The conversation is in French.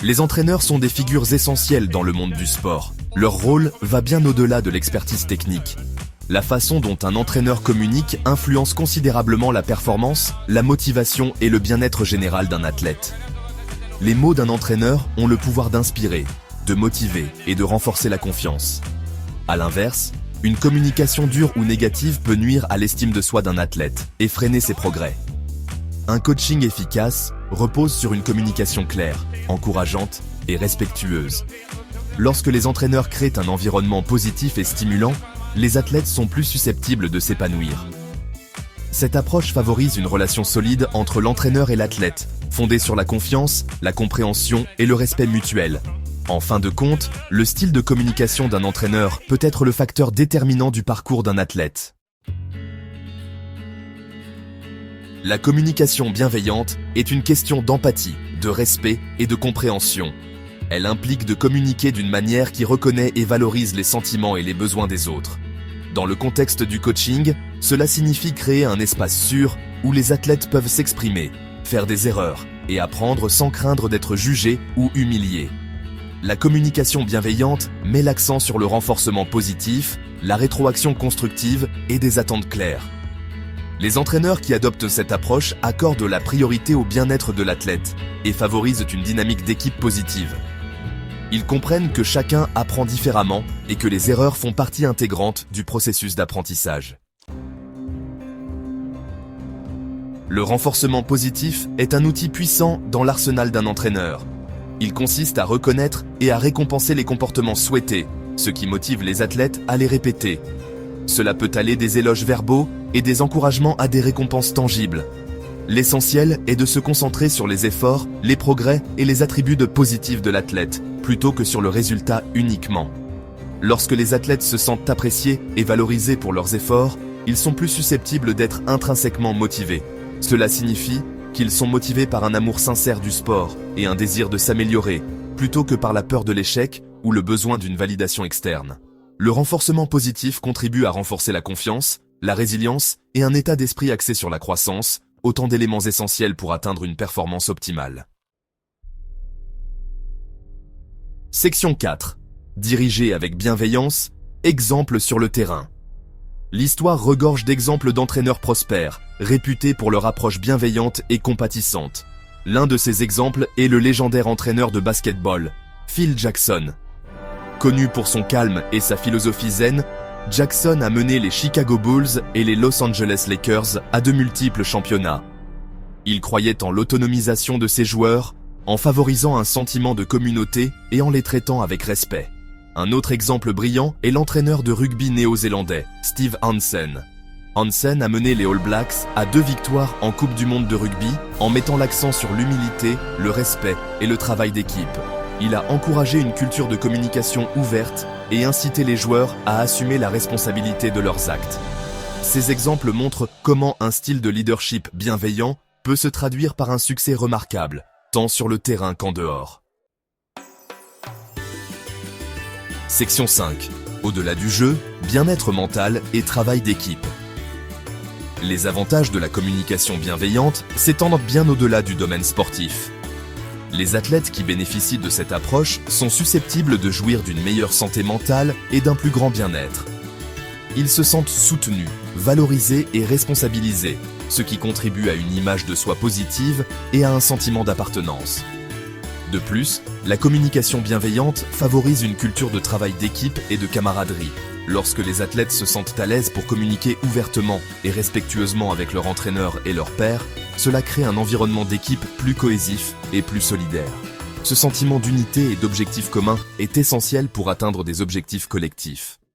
Les entraîneurs sont des figures essentielles dans le monde du sport. Leur rôle va bien au-delà de l'expertise technique. La façon dont un entraîneur communique influence considérablement la performance, la motivation et le bien-être général d'un athlète. Les mots d'un entraîneur ont le pouvoir d'inspirer, de motiver et de renforcer la confiance. À l'inverse, une communication dure ou négative peut nuire à l'estime de soi d'un athlète et freiner ses progrès. Un coaching efficace repose sur une communication claire, encourageante et respectueuse. Lorsque les entraîneurs créent un environnement positif et stimulant, les athlètes sont plus susceptibles de s'épanouir. Cette approche favorise une relation solide entre l'entraîneur et l'athlète, fondée sur la confiance, la compréhension et le respect mutuel. En fin de compte, le style de communication d'un entraîneur peut être le facteur déterminant du parcours d'un athlète. La communication bienveillante est une question d'empathie, de respect et de compréhension. Elle implique de communiquer d'une manière qui reconnaît et valorise les sentiments et les besoins des autres. Dans le contexte du coaching, cela signifie créer un espace sûr où les athlètes peuvent s'exprimer, faire des erreurs et apprendre sans craindre d'être jugés ou humiliés. La communication bienveillante met l'accent sur le renforcement positif, la rétroaction constructive et des attentes claires. Les entraîneurs qui adoptent cette approche accordent la priorité au bien-être de l'athlète et favorisent une dynamique d'équipe positive. Ils comprennent que chacun apprend différemment et que les erreurs font partie intégrante du processus d'apprentissage. Le renforcement positif est un outil puissant dans l'arsenal d'un entraîneur. Il consiste à reconnaître et à récompenser les comportements souhaités, ce qui motive les athlètes à les répéter. Cela peut aller des éloges verbaux et des encouragements à des récompenses tangibles. L'essentiel est de se concentrer sur les efforts, les progrès et les attributs positifs de l'athlète, plutôt que sur le résultat uniquement. Lorsque les athlètes se sentent appréciés et valorisés pour leurs efforts, ils sont plus susceptibles d'être intrinsèquement motivés. Cela signifie qu'ils sont motivés par un amour sincère du sport et un désir de s'améliorer, plutôt que par la peur de l'échec ou le besoin d'une validation externe. Le renforcement positif contribue à renforcer la confiance, la résilience et un état d'esprit axé sur la croissance, autant d'éléments essentiels pour atteindre une performance optimale. Section 4. Diriger avec bienveillance, exemple sur le terrain. L'histoire regorge d'exemples d'entraîneurs prospères, réputés pour leur approche bienveillante et compatissante. L'un de ces exemples est le légendaire entraîneur de basket-ball, Phil Jackson. Connu pour son calme et sa philosophie zen, Jackson a mené les Chicago Bulls et les Los Angeles Lakers à de multiples championnats. Il croyait en l'autonomisation de ses joueurs, en favorisant un sentiment de communauté et en les traitant avec respect. Un autre exemple brillant est l'entraîneur de rugby néo-zélandais, Steve Hansen. Hansen a mené les All Blacks à 2 victoires en Coupe du Monde de rugby en mettant l'accent sur l'humilité, le respect et le travail d'équipe. Il a encouragé une culture de communication ouverte et incité les joueurs à assumer la responsabilité de leurs actes. Ces exemples montrent comment un style de leadership bienveillant peut se traduire par un succès remarquable, tant sur le terrain qu'en dehors. Section 5. Au-delà du jeu, bien-être mental et travail d'équipe. Les avantages de la communication bienveillante s'étendent bien au-delà du domaine sportif. Les athlètes qui bénéficient de cette approche sont susceptibles de jouir d'une meilleure santé mentale et d'un plus grand bien-être. Ils se sentent soutenus, valorisés et responsabilisés, ce qui contribue à une image de soi positive et à un sentiment d'appartenance. De plus, la communication bienveillante favorise une culture de travail d'équipe et de camaraderie. Lorsque les athlètes se sentent à l'aise pour communiquer ouvertement et respectueusement avec leur entraîneur et leur pairs, cela crée un environnement d'équipe plus cohésif et plus solidaire. Ce sentiment d'unité et d'objectifs communs est essentiel pour atteindre des objectifs collectifs.